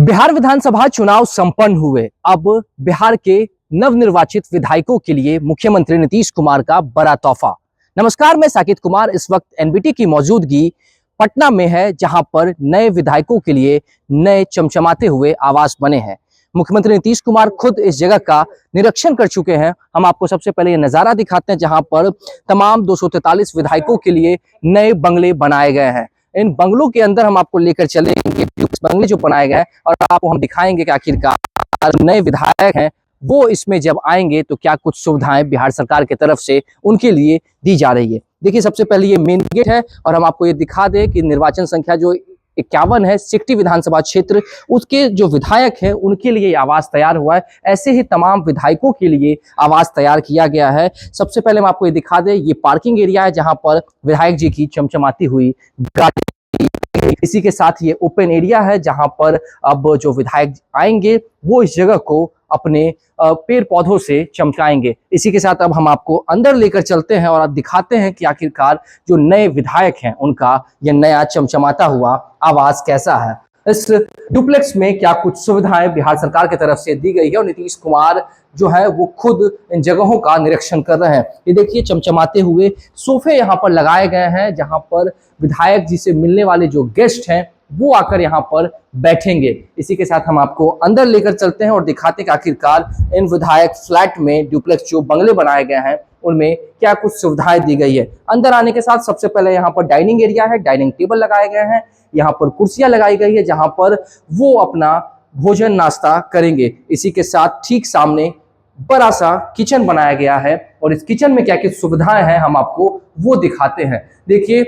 बिहार विधानसभा चुनाव संपन्न हुए। अब बिहार के नवनिर्वाचित विधायकों के लिए मुख्यमंत्री नीतीश कुमार का बड़ा तोहफा। नमस्कार, मैं साकित कुमार इस वक्त एनबीटी की मौजूदगी पटना में है, जहां पर नए विधायकों के लिए नए चमचमाते हुए आवास बने हैं। मुख्यमंत्री नीतीश कुमार खुद इस जगह का निरीक्षण कर चुके हैं। हम आपको सबसे पहले ये नजारा दिखाते हैं, जहां पर तमाम 243 विधायकों के लिए नए बंगले बनाए गए हैं। इन बंगलों के अंदर हम आपको लेकर चलेंगे, बंगले जो बनाए गए हैं, और आपको हम दिखाएंगे कि आखिरकार नए विधायक हैं वो इसमें जब आएंगे तो क्या कुछ सुविधाएं बिहार सरकार की तरफ से उनके लिए दी जा रही है। देखिए, सबसे पहले ये मेन गेट है और हम आपको ये दिखा दें कि निर्वाचन संख्या जो 51 है, सिकटी विधानसभा क्षेत्र, उसके जो विधायक हैं उनके लिए आवास तैयार हुआ है। ऐसे ही तमाम विधायकों के लिए आवास तैयार किया गया है। सबसे पहले हम आपको ये दिखा दें, ये पार्किंग एरिया है जहां पर विधायक जी की चमचमाती हुई गाड़ी, इसी के साथ ये ओपन एरिया है जहां पर अब जो विधायक आएंगे वो इस जगह को अपने पेड़ पौधों से चमकाएंगे। इसी के साथ अब हम आपको अंदर लेकर चलते हैं और आप दिखाते हैं कि आखिरकार जो नए विधायक हैं उनका ये नया चमचमाता हुआ आवास कैसा है। इस डुप्लेक्स में क्या कुछ सुविधाएं बिहार सरकार की तरफ से दी गई है और नीतीश कुमार जो है वो खुद इन जगहों का निरीक्षण कर रहे हैं। ये देखिए, चमचमाते हुए सोफे यहाँ पर लगाए गए हैं जहां पर विधायक जी से मिलने वाले जो गेस्ट हैं वो आकर यहाँ पर बैठेंगे। इसी के साथ हम आपको अंदर लेकर चलते हैं और दिखाते हैं कि आखिरकार इन विधायक फ्लैट में डुप्लेक्स जो बंगले बनाए गए हैं उनमें क्या कुछ सुविधाएं दी गई है। अंदर आने के साथ सबसे पहले यहाँ पर डाइनिंग एरिया है, डाइनिंग टेबल लगाए गए हैं, यहाँ पर कुर्सियां लगाई गई है जहां पर वो अपना भोजन नाश्ता करेंगे। इसी के साथ ठीक सामने बड़ा सा किचन बनाया गया है और इस किचन में क्या क्या सुविधाएं हैं हम आपको वो दिखाते हैं। देखिए,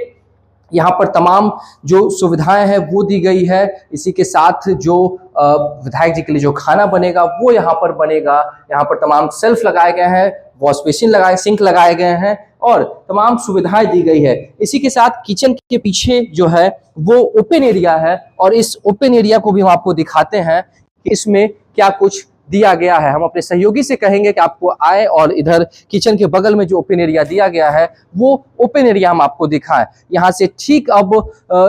यहाँ पर तमाम जो सुविधाएं हैं वो दी गई है। इसी के साथ जो विधायक जी के लिए जो खाना बनेगा वो यहाँ पर बनेगा। यहाँ पर तमाम सेल्फ लगाए गए हैं, वॉश बेसिन लगाए, सिंक लगाए गए हैं और तमाम सुविधाएं दी गई है। इसी के साथ किचन के पीछे जो है वो ओपन एरिया है और इस ओपन एरिया को भी हम आपको दिखाते हैं कि इसमें क्या कुछ दिया गया है। हम अपने सहयोगी से कहेंगे कि आपको आए और इधर किचन के बगल में जो ओपन एरिया दिया गया है वो ओपन एरिया हम आपको दिखाएं। यहाँ से ठीक अब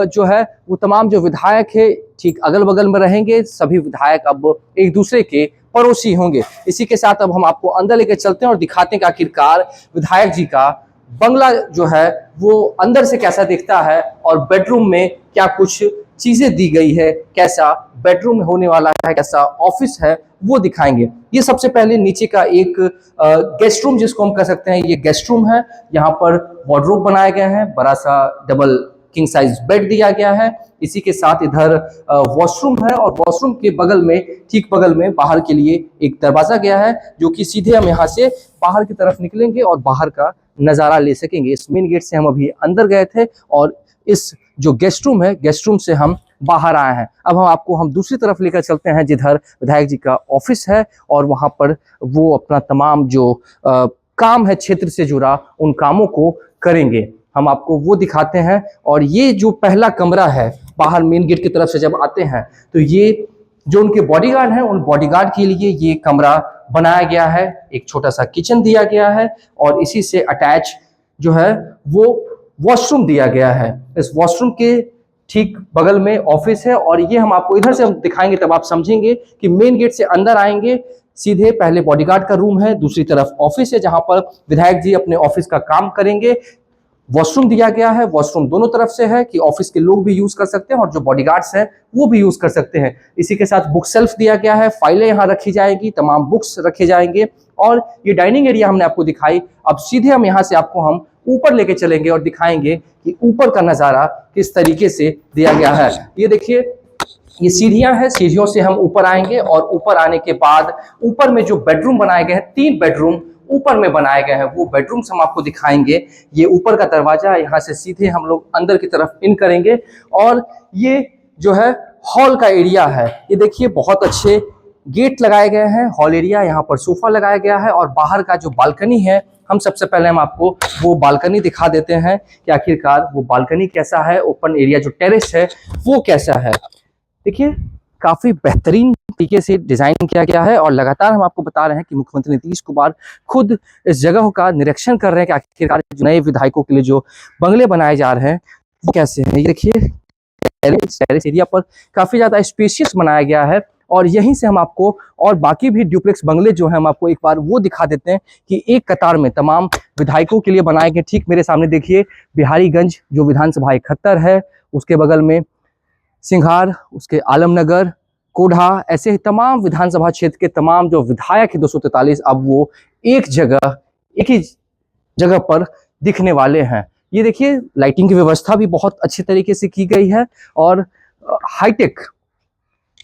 जो है वो तमाम जो विधायक है ठीक अगल बगल में रहेंगे। सभी विधायक अब एक दूसरे के पड़ोसी होंगे। इसी के साथ अब हम आपको अंदर लेकर चलते हैं और दिखाते हैं कि आखिरकार विधायक जी का बंगला जो है वो अंदर से कैसा दिखता है और बेडरूम में क्या कुछ चीजें दी गई है, कैसा बेडरूम होने वाला है, कैसा ऑफिस है वो दिखाएंगे। ये सबसे पहले नीचे का एक गेस्ट रूम जिसको हम कह सकते हैं, ये गेस्ट रूम है। यहाँ पर वार्डरोब बनाए गए हैं, बड़ा सा डबल किंग साइज बेड दिया गया है। इसी के साथ इधर वॉशरूम है और वॉशरूम के बगल में ठीक बगल में बाहर के लिए एक दरवाजा गया है जो कि सीधे हम यहाँ से बाहर की तरफ निकलेंगे और बाहर का नजारा ले सकेंगे। इस मेन गेट से हम अभी अंदर गए थे और इस जो गेस्ट रूम है, गेस्ट रूम से हम बाहर आए हैं। अब हम दूसरी तरफ लेकर चलते हैं जिधर विधायक जी का ऑफिस है और वहां पर वो अपना तमाम जो काम है क्षेत्र से जुड़ा उन कामों को करेंगे। हम आपको वो दिखाते हैं। और ये जो पहला कमरा है, बाहर मेन गेट की तरफ से जब आते हैं तो ये जो उनके बॉडीगार्ड हैं उन बॉडीगार्ड के लिए ये कमरा बनाया गया है। एक छोटा सा किचन दिया गया है और इसी से अटैच जो है वो वॉशरूम दिया गया है। इस वॉशरूम के ठीक बगल में ऑफिस है और ये हम आपको इधर से हम दिखाएंगे तब आप समझेंगे कि मेन गेट से अंदर आएंगे, सीधे पहले बॉडीगार्ड का रूम है, दूसरी तरफ ऑफिस है जहां पर विधायक जी अपने ऑफिस का काम करेंगे। वॉशरूम दिया गया है, वॉशरूम दोनों तरफ से है कि ऑफिस के लोग भी यूज कर सकते हैं और जो बॉडीगार्ड्स हैं वो भी यूज कर सकते हैं। इसी के साथ बुक सेल्फ दिया गया है, फाइलें यहाँ रखी जाएगी, तमाम बुक्स रखे जाएंगे। और ये डाइनिंग एरिया हमने आपको दिखाई। अब सीधे हम यहाँ से आपको हम ऊपर लेके चलेंगे और दिखाएंगे कि ऊपर का नजारा किस तरीके से दिया गया है। ये देखिए, ये सीढ़ियां हैं, सीढ़ियों से हम ऊपर आएंगे और ऊपर आने के बाद ऊपर में जो बेडरूम बनाए गए हैं, 3 बेडरूम ऊपर में बनाए गए हैं, वो बेडरूम्स हम आपको दिखाएंगे। ये ऊपर का दरवाजा, यहाँ से सीधे हम लोग अंदर की तरफ इन करेंगे और ये जो है हॉल का एरिया है। ये देखिए, बहुत अच्छे गेट लगाए गए हैं, हॉल एरिया, यहाँ पर सोफा लगाया गया है और बाहर का जो बालकनी है, हम सबसे पहले हम आपको वो बालकनी दिखा देते हैं कि आखिरकार वो बालकनी कैसा है, ओपन एरिया जो टेरेस है वो कैसा है। देखिए, काफी बेहतरीन तरीके से डिजाइन किया गया है और लगातार हम आपको बता रहे हैं कि मुख्यमंत्री नीतीश कुमार खुद इस जगह का निरीक्षण कर रहे हैं कि आखिरकार नए विधायकों के लिए जो बंगले बनाए जा रहे हैं वो कैसे हैं। ये देखिए, टेरेस एरिया पर काफी ज्यादा स्पेशियस बनाया गया है। और यहीं से हम आपको और बाकी भी ड्यूप्लेक्स बंगले जो है हम आपको एक बार वो दिखा देते हैं कि एक कतार में तमाम विधायकों के लिए बनाए गए। ठीक मेरे सामने देखिए बिहारीगंज जो विधानसभा 71 है, उसके बगल में सिंघार, उसके आलमनगर, कोढ़ा, ऐसे ही तमाम विधानसभा क्षेत्र के तमाम जो विधायक है 243 अब वो एक ही जगह पर दिखने वाले हैं। ये देखिए लाइटिंग की व्यवस्था भी बहुत अच्छी तरीके से की गई है और हाईटेक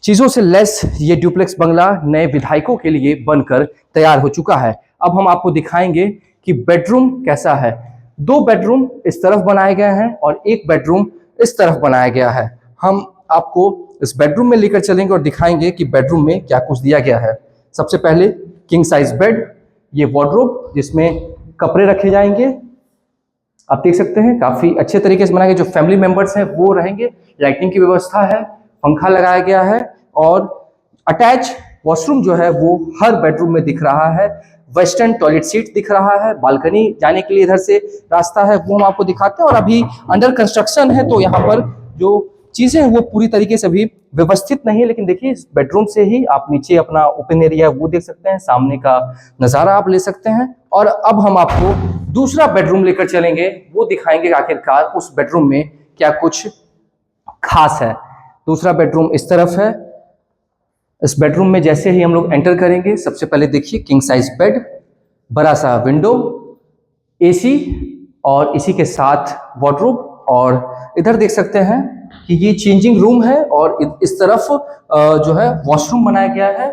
चीजों से लेस ये ड्यूप्लेक्स बंगला नए विधायकों के लिए बनकर तैयार हो चुका है। अब हम आपको दिखाएंगे कि बेडरूम कैसा है। 2 बेडरूम इस तरफ बनाए गए हैं और 1 बेडरूम इस तरफ बनाया गया है। हम आपको इस बेडरूम में लेकर चलेंगे और दिखाएंगे कि बेडरूम में क्या कुछ दिया गया है। सबसे पहले किंग साइज बेड, ये वार्डरोब जिसमें कपड़े रखे जाएंगे, आप देख सकते हैं काफी अच्छे तरीके से बनाए गए। जो फैमिली मेंबर्स हैं वो रहेंगे। लाइटिंग की व्यवस्था है, पंखा लगाया गया है और अटैच वॉशरूम जो है वो हर बेडरूम में दिख रहा है। वेस्टर्न टॉयलेट सीट दिख रहा है। बालकनी जाने के लिए इधर से रास्ता है वो हम आपको दिखाते हैं और अभी अंडर कंस्ट्रक्शन है, तो यहाँ पर जो चीजें हैं वो पूरी तरीके से अभी व्यवस्थित नहीं है। लेकिन देखिए इस बेडरूम से ही आप नीचे अपना ओपन एरिया वो देख सकते हैं, सामने का नजारा आप ले सकते हैं। और अब हम आपको दूसरा बेडरूम लेकर चलेंगे, वो दिखाएंगे आखिरकार उस बेडरूम में क्या कुछ खास है। दूसरा बेडरूम इस तरफ है। इस बेडरूम में जैसे ही हम लोग एंटर करेंगे, सबसे पहले देखिए किंग साइज बेड, बड़ा सा विंडो, एसी और इसी के साथ वार्डरोब। और इधर देख सकते हैं कि ये चेंजिंग रूम है और इस तरफ जो है वॉशरूम बनाया गया है।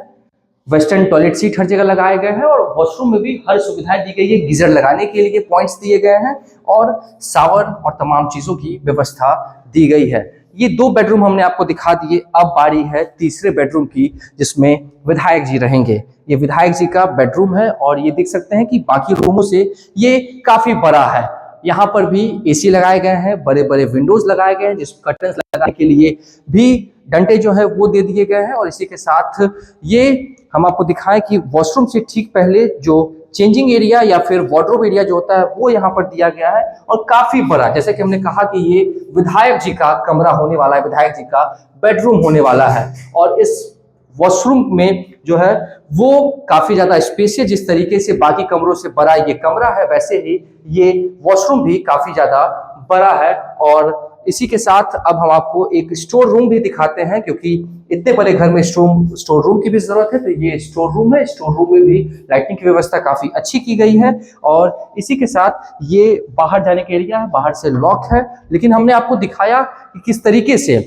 वेस्टर्न टॉयलेट सीट हर जगह लगाए गए हैं और वॉशरूम में भी हर सुविधाएं दी गई है। गीजर लगाने के लिए पॉइंट्स दिए गए हैं और शावर और तमाम चीजों की व्यवस्था दी गई है। ये 2 बेडरूम हमने आपको दिखा दिए। अब बारी है तीसरे बेडरूम की, जिसमें विधायक जी रहेंगे। ये विधायक जी का बेडरूम है और ये देख सकते हैं कि बाकी रूमों से ये काफी बड़ा है। यहाँ पर भी एसी लगाए गए हैं, बड़े बड़े विंडोज लगाए गए हैं, जिस कर्टन्स लगाने के लिए भी डंडे जो है वो दे दिए गए हैं। और इसी के साथ ये हम आपको दिखाएं कि वॉशरूम से ठीक पहले जो चेंजिंग एरिया या फिर वार्डरोब एरिया जो होता है वो यहाँ पर दिया गया है और काफी बड़ा, जैसे कि हमने कहा कि ये विधायक जी का कमरा होने वाला है, विधायक जी का बेडरूम होने वाला है। और इस वॉशरूम में जो है वो काफी ज्यादा स्पेशियस, जिस तरीके से बाकी कमरों से बड़ा ये कमरा है वैसे ही ये वॉशरूम भी काफी ज्यादा बड़ा है। और इसी के साथ अब हम आपको एक स्टोर रूम भी दिखाते हैं, क्योंकि इतने बड़े घर में स्टोर रूम की भी जरूरत है। तो ये स्टोर रूम है। स्टोर रूम में भी लाइटिंग की व्यवस्था काफी अच्छी की गई है और इसी के साथ ये बाहर जाने के एरिया है, बाहर से लॉक है। लेकिन हमने आपको दिखाया कि किस तरीके से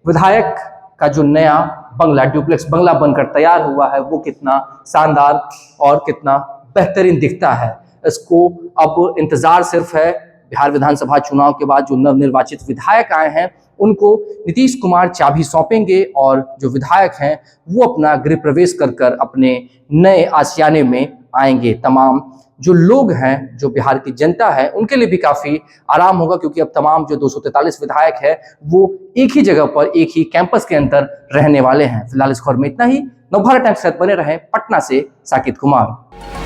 विधायक का जो नया बंगला ड्यूप्लेक्स बंगला बनकर तैयार हुआ है वो कितना शानदार और कितना बेहतरीन दिखता है। इसको अब इंतजार सिर्फ है बिहार विधानसभा चुनाव के बाद जो नवनिर्वाचित विधायक आए हैं उनको नीतीश कुमार चाबी सौंपेंगे और जो विधायक हैं वो अपना गृह प्रवेश कर कर अपने नए आशियाने में आएंगे। तमाम जो लोग हैं, जो बिहार की जनता है, उनके लिए भी काफी आराम होगा, क्योंकि अब तमाम जो 243 विधायक है वो एक ही जगह पर एक ही कैंपस के अंदर रहने वाले हैं। फिलहाल इस खबर में इतना ही। नवभारत टाइम्स के साथ बने रहें। पटना से साकिब कुमार।